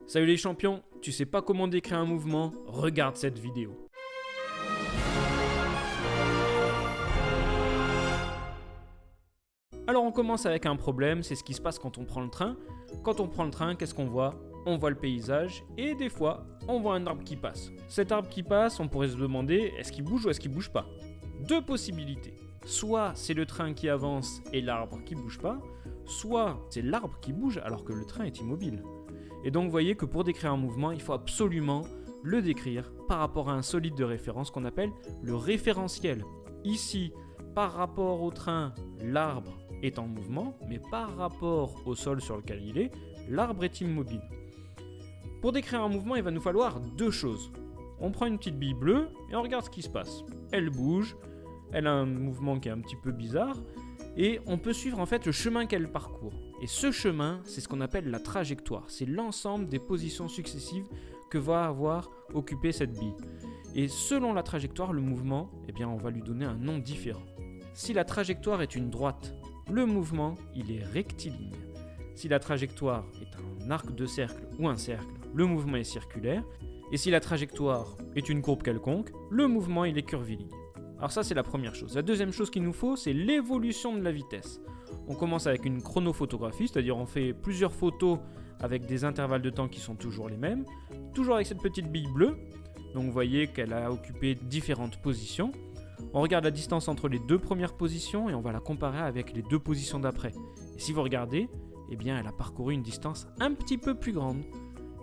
Salut les champions, tu sais pas comment décrire un mouvement? Regarde cette vidéo. Alors on commence avec un problème, c'est ce qui se passe quand on prend le train. Quand on prend le train, qu'est-ce qu'on voit? On voit le paysage et des fois, on voit un arbre qui passe. Cet arbre qui passe, on pourrait se demander, est-ce qu'il bouge ou est-ce qu'il bouge pas? Deux possibilités. Soit c'est le train qui avance et l'arbre qui bouge pas, soit c'est l'arbre qui bouge alors que le train est immobile. Et donc vous voyez que pour décrire un mouvement, il faut absolument le décrire par rapport à un solide de référence qu'on appelle le référentiel. Ici, par rapport au train, l'arbre est en mouvement, mais par rapport au sol sur lequel il est, l'arbre est immobile. Pour décrire un mouvement, il va nous falloir deux choses. On prend une petite bille bleue et on regarde ce qui se passe. Elle bouge, elle a un mouvement qui est un petit peu bizarre, et on peut suivre en fait le chemin qu'elle parcourt. Et ce chemin, c'est ce qu'on appelle la trajectoire. C'est l'ensemble des positions successives que va avoir occupé cette bille. Et selon la trajectoire, le mouvement, eh bien, on va lui donner un nom différent. Si la trajectoire est une droite, le mouvement, il est rectiligne. Si la trajectoire est un arc de cercle ou un cercle, le mouvement est circulaire. Et si la trajectoire est une courbe quelconque, le mouvement, il est curviligne. Alors ça, c'est la première chose. La deuxième chose qu'il nous faut, c'est l'évolution de la vitesse. On commence avec une chronophotographie, c'est-à-dire on fait plusieurs photos avec des intervalles de temps qui sont toujours les mêmes, toujours avec cette petite bille bleue. Donc vous voyez qu'elle a occupé différentes positions. On regarde la distance entre les deux premières positions et on va la comparer avec les deux positions d'après. Et si vous regardez, eh bien elle a parcouru une distance un petit peu plus grande.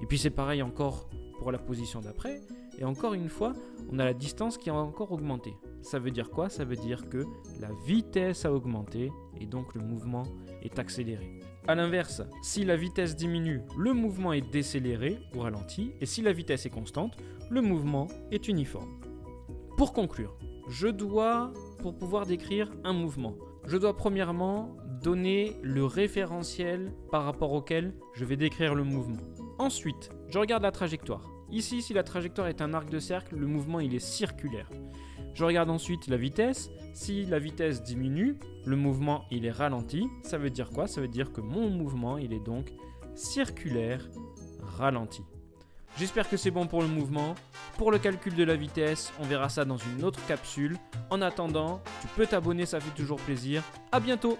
Et puis c'est pareil encore pour la position d'après. Et encore une fois, on a la distance qui a encore augmenté. Ça veut dire quoi? Ça veut dire que la vitesse a augmenté et donc le mouvement est accéléré. A l'inverse, si la vitesse diminue, le mouvement est décéléré ou ralenti. Et si la vitesse est constante, le mouvement est uniforme. Pour conclure, pour pouvoir décrire un mouvement, je dois premièrement donner le référentiel par rapport auquel je vais décrire le mouvement. Ensuite, je regarde la trajectoire. Ici, si la trajectoire est un arc de cercle, le mouvement il est circulaire. Je regarde ensuite la vitesse. Si la vitesse diminue, le mouvement il est ralenti. Ça veut dire quoi? Ça veut dire que mon mouvement il est donc circulaire, ralenti. J'espère que c'est bon pour le mouvement. Pour le calcul de la vitesse, on verra ça dans une autre capsule. En attendant, tu peux t'abonner, ça fait toujours plaisir. À bientôt!